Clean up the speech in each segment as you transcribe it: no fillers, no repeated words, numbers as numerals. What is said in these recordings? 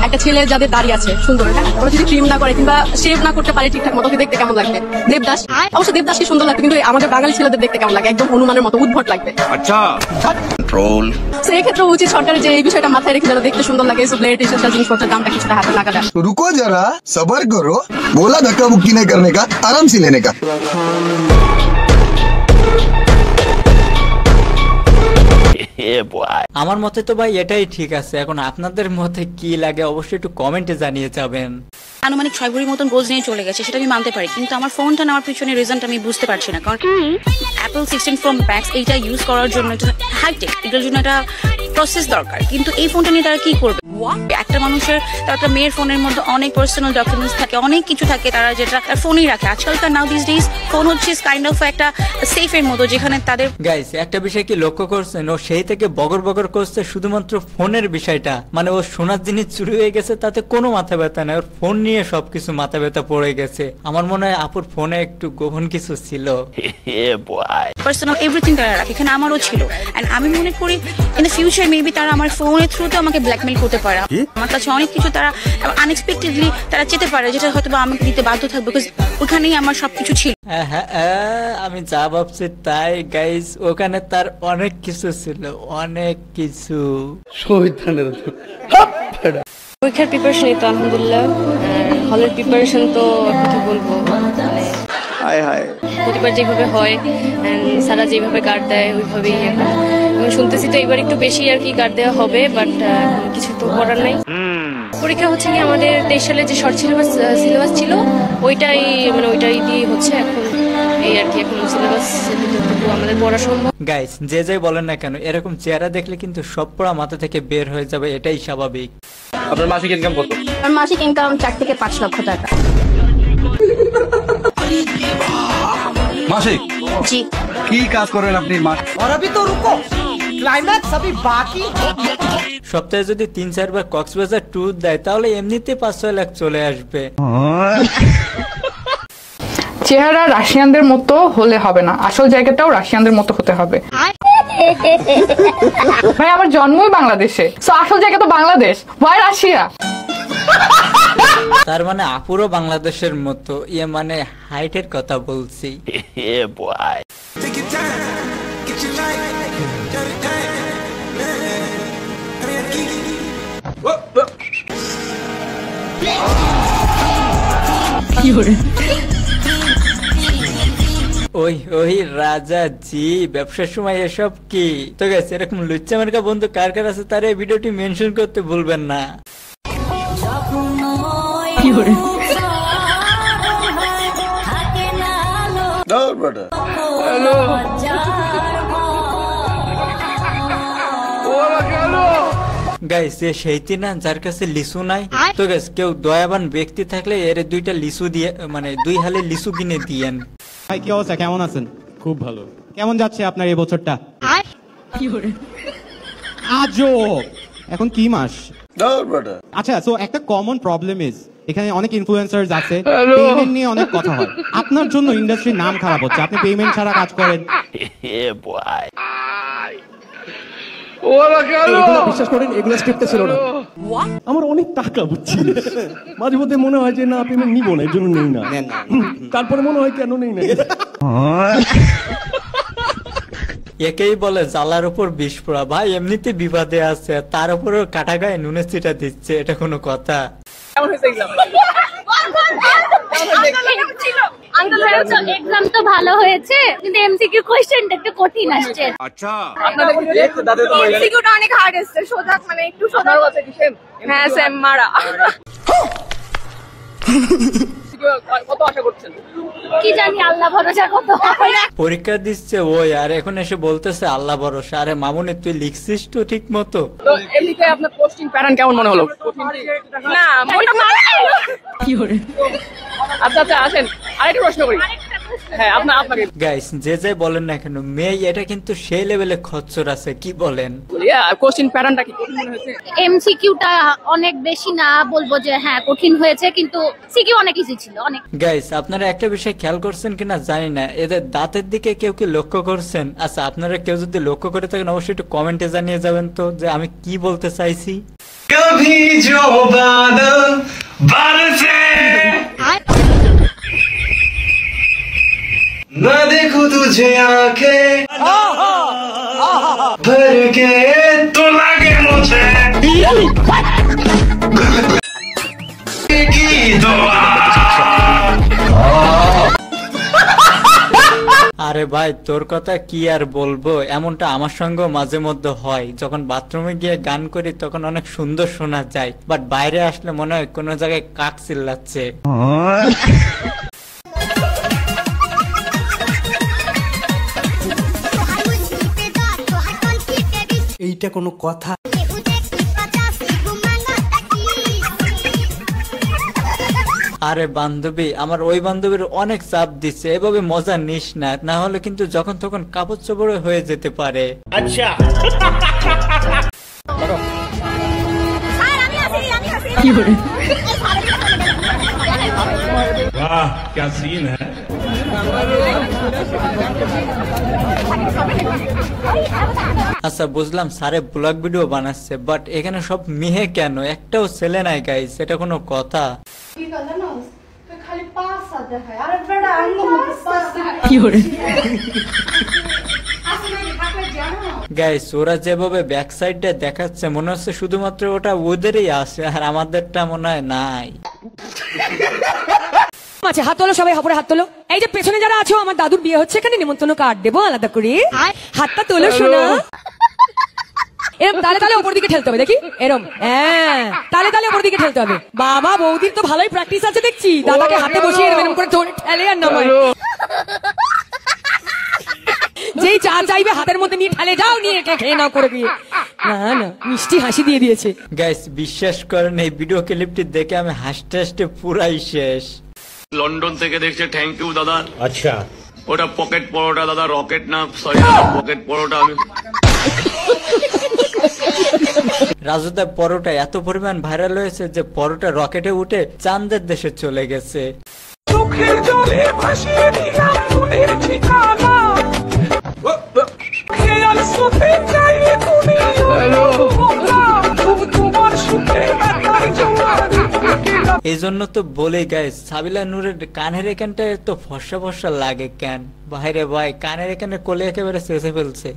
একটা ছেলে যাদের দাড়ি আছে সুন্দর, হ্যাঁ, ওরা যদি ট্রিম না করে কিংবা শেভ না করতে পারে ঠিকঠাক মতো, দেখতে কেমন লাগবে? দেবদাস, অবশ্য দেবদাসকে সুন্দর লাগবে, কিন্তু আমাদের বাঙালি ছেলেদের দেখতে কেমন লাগে? একদম হনুমানের মতো উদ্ভট লাগবে। আচ্ছা, কন্ট্রোল। সেই ক্ষেত্রে উচিত সরকারের যে এই বিষয়টা মাথায় রেখে যারা দেখতে সুন্দর লাগে এইসব লেট এসব জিনিসপত্রের দামটা কিছুটা হাতে লাগা যায়। রুকো যারা, সবার করো, बोला धक्का मुक्की नहीं करने का, आराम से लेने का। আমার মতে তো ভাই এটাই ঠিক আছে। এখন আপনাদের মতে কি লাগে অবশ্যই একটু কমেন্টে জানিয়ে যাবেন। আনুমানিক 6 ভরির মতন গোজ নিয়ে চলে গেছে, সেটা আমি মানতে পারি, কিন্তু আমার ফোনটা নেওয়ার পিছনে রিজনটা আমি বুঝতে পারছি না। কারণ অ্যাপল 16 Pro Max এইটা ইউজ করার জন্য এটা হাইটেক, এটার জন্য একটা প্রসেস দরকার, কিন্তু এই ফোনটা নিয়ে তারা কি করবে? একটা মানুষের তার একটা মেয়ের ফোনের মধ্যে অনেক পার্সোনাল ডকুমেন্টস থাকে, অনেক কিছু থাকে, তারা যেটা তার ফোনেই রাখে। আজকালকার নাও দিস ডেজ ফোন হচ্ছে কাইন্ড অফ একটা সেফের মতো, যেখানে তাদের গাইস একটা বিষয় কি লক্ষ্য করছেন, ও সেই থেকে বগর বগর করছে শুধুমাত্র ফোনের বিষয়টা। মানে ও সোনার জিনিস চুরি হয়ে গেছে তাতে কোনো মাথা ব্যথা নাই, ওর ফোন নিয়ে সবকিছু মাথা ব্যথা পড়ে গেছে। আমার মনে হয় আপুর ফোনে একটু গোপন কিছু ছিল, পার্সোনাল এভরিথিং তারা রাখে, এখানে আমারও ছিল। এন্ড আমি মনে করি ইন দ্য ফিউচার মেবি তারা আমার ফোনের থ্রুতে আমাকে ব্ল্যাকমেল করতে পারে। আমার কাছে অনেক কিছু তারা আনএক্সপেক্টেডলি তারা যেতে পারে, যেটা হয়তো বা আমাকে দিতে বাধ্য থাকবে, বিকজ ওখানেই আমার সবকিছু ছিল। আমি যা ভাবছি তাই গাইস, ওখানে তার অনেক কিছু ছিল, অনেক কিছু। পরীক্ষার প্রিপারেশন তো আলহামদুলিল্লাহ, হলের প্রিপারেশন তো কি বলবো, মানে প্রতিবার যেভাবে হয় সারা যেভাবে গার্ড দেয় ওইভাবেই। এখন শুনতেছি তো এবার একটু বেশি আর কি গার্ড দেওয়া হবে, বাট কিছু তো করার নাই। পরীক্ষা হচ্ছে কি আমাদের 23 সালে যে শর্ট সিলেবাস ছিল ওইটাই, মানে ওইটাই দিয়ে হচ্ছে এখন এই আর কি। এখন সিলেবাস আমাদের পড়া সম্ভব। গাইস যে যাই বলেন না কেন, এরকম চেহারা দেখলে কিন্তু সব পড়া মাথা থেকে বের হয়ে যাবে, এটাই স্বাভাবিক। আপনার মাসিক ইনকাম কত? আমার মাসিক ইনকাম 4 থেকে 5 লক্ষ টাকা মাসিক? জি। কি কাজ করেন আপনি? সপ্তাহে যদি 3-4 বার কক্সবাজার ট্যুর দেয় তাহলে এমনিতে 5-6 লাখ চলে আসবে। চেহারা রাশিয়ানদের মতো হলে হবে না, আসল জায়গাটাও রাশিয়ানদের মতো হতে হবে। ভাই আমার জন্মই বাংলাদেশে, তো আসল জায়গা তো বাংলাদেশ, ওয়াই রাশিয়া? তার মানে আপুরও বাংলাদেশের মতো, ইয়ে মানে হাইটের কথা বলছি। ওই ওই রাজা জি, ব্যবসার সময় এসব কি? তো গেছে এরকম লুচ্চা মার্কা বন্ধু কার কার আছে তার এই ভিডিওটি মেনশন করতে ভুলবেন না। গাইস এ সেইটি না যার কাছে লিচু নাই। তো গাইস কেউ দয়াবান ব্যক্তি থাকলে এর 2টা লিচু দিয়ে, মানে 2 হালে লিচু কিনে দিয়েন। ভাই কি অবস্থা, কেমন আছেন? খুব ভালো। কেমন যাচ্ছে আপনার এই বছরটা? আজব, এখন কি মাস? আচ্ছা, সো একটা কমন প্রবলেম ইজ এখানে অনেক ইনফ্লুয়েন্সার্স আছে, পেমেন্ট নিয়ে অনেক কথা হয়। আপনার জন্য ইন্ডাস্ট্রির নাম খারাপ হচ্ছে, আপনি পেমেন্ট ছাড়া কাজ করেন। বিশ্বাস করেন এগুলো স্ক্রিপ্টে ছিল না, আমার অনেক টাকা বুঝছি, মাঝে মধ্যে মনে হয় যে না পেমেন্ট নিবো না, এর জন্য নেই না, তারপরে মনে হয় কেন নেই না। একেই বলে জ্বালার উপর বিষ পোড়া। ভাই এমনিতে বিবাদে আছে, তার উপরও কাটা গায়ে নুনের ছিটা দিচ্ছে, এটা কোনো কথা? এক্সাম তো ভালো হয়েছে, কিন্তু এমসিকিউ কোশ্চেনটা একটু কঠিন আসছে। আচ্ছা, এমসিকিউটা অনেক হার্ড আসছে, সোজা মানে একটু সোজা আছে কি সেম? হ্যাঁ সেম মারা। কত আশা করছেন? কি জানি, আল্লাহ ভরসা কত। পরীক্ষা দিচ্ছে ওই, আর এখন এসে বলতেছে আল্লাহ ভরসা। আরে মামুনি তুই লিখছিস তো ঠিক মতো? তো এমনিতে আপনার পোস্টিং প্যাটার্ন কেমন মনে হলো? না কি করে? আচ্ছা আচ্ছা আসেন আরেকটা প্রশ্ন করি। হ্যাঁ আপনাকে গাইস যে যাই বলেন না কেন মেয়ে এটা কিন্তু সেই লেভেলে খচ্চর আছে, কি বলেন? কোশ্চেন প্যাটার্নটা কি কঠিন মনে হয়েছে? এমসিকিউটা অনেক বেশি না বলবো যে হ্যাঁ কঠিন হয়েছে, কিন্তু সিকিউ অনেক ইজি ছিল অনেক। গাইস আপনারা একটা বিষয় খেয়াল করছেন কিনা জানি না, এদের দাঁতের দিকে কেউ কি লক্ষ্য করছেন? আচ্ছা আপনারা কেউ যদি লক্ষ্য করে থাকেন অবশ্যই একটু কমেন্টে জানিয়ে যাবেন তো যে আমি কি বলতে চাইছি। कभी जो बादल बरसे मैं देखूं तुझे आंखें भर के तो लगे मुझे की दुआ। আরে ভাই তোর কথা কি আর বলবো, এমনটা আমার সঙ্গেও মাঝে মধ্যে হয়। যখন বাথরুমে গিয়ে গান করি তখন অনেক সুন্দর শোনা যায়, বাট বাইরে আসলে মনে হয় কোনো জায়গায় কাক চিল্লাচ্ছে। এইটা কোনো কথা? আরে বান্ধবী, আমার ওই বান্ধবীর অনেক চাপ দিচ্ছে, এভাবে মজা নিস না, না হলে কিন্তু যখন তখন কাপড় চোপড় হয়ে যেতে পারে। আচ্ছা কি বলে? वाह क्या सीन है। আচ্ছা বুঝলাম স্যারে ব্লগ ভিডিও বানাচ্ছে, বাট এখানে সব মেয়ে কেন, একটাও ছেলে নাই গাইস, এটা কোনো কথা? কি বলে? গাইস ওরা যেভাবে ব্যাক সাইডটা দেখাচ্ছে মনে হচ্ছে শুধুমাত্র ওটা ওদেরই আছে, আর আমাদেরটা মনে হয় নাই। আচ্ছা হাত তোলো, সবাই হাত তোলো। এই যে পেছনে যারা আছো, আমার দাদুর বিয়ে হচ্ছে, এখানে নিমন্ত্রণ কার্ড দেবো আলাদা করে, হাতটা তোলো শোনা। এরম তালে তালে ওপর দিকে ঠেলতে হবে, দেখি এরম, হ্যাঁ তালে তালে ওপর দিকে ঠেলতে হবে। বাবা বৌদির তো ভালোই প্র্যাকটিস আছে দেখছি, দাদাকে হাতে বসিয়ে এরম করে ধরে ঠেলে আর নামায়। যেই চা চাইবে হাতের মধ্যে নিয়ে ঠেলে যাও, নিয়ে খেয়ে নাও করে দিয়ে। না না মিষ্টি হাসি দিয়ে দিয়েছে। গাইস বিশ্বাস করেন এই ভিডিও ক্লিপটি দেখে আমি হাসতে হাসতে পুরাই শেষ। লন্ডন থেকে দেখছে, থ্যাংক ইউ দাদা। আচ্ছা ওটা পকেট পরোটা দাদা, রকেট না, সরি পকেট পরোটা। আমি রাজুদার পরোটা এত পরিমাণ ভাইরাল হয়েছে যে পরোটা রকেটে উঠে চাঁদের দেশে চলে গেছে। এই জন্য তো বলেই গাইস সাবিলা নূরের কানের এখানটায় তো ফর্সা ফর্সা লাগে কেন? বাইরে ভাই কানের এখানে কোলে একেবারে চেঁচে ফেলছে।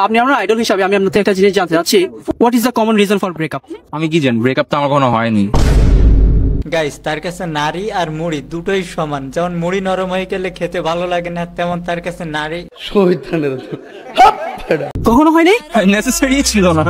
আপনি আমার আইডল হিসাবে আমি আপনার একটা জিনিস জানতে চাচ্ছি, what is the common reason for breakup? আমি কি জানি, ব্রেকআপ তো আমার কোনো হয়নি। গাইস তার কাছে নারী আর মুড়ি দুটোই সমান, যেমন মুড়ি নরম হয়ে গেলে খেতে ভালো লাগে না, তেমন তার কাছে নারী কখনো হয়নি, নেসেসারি ছিল না।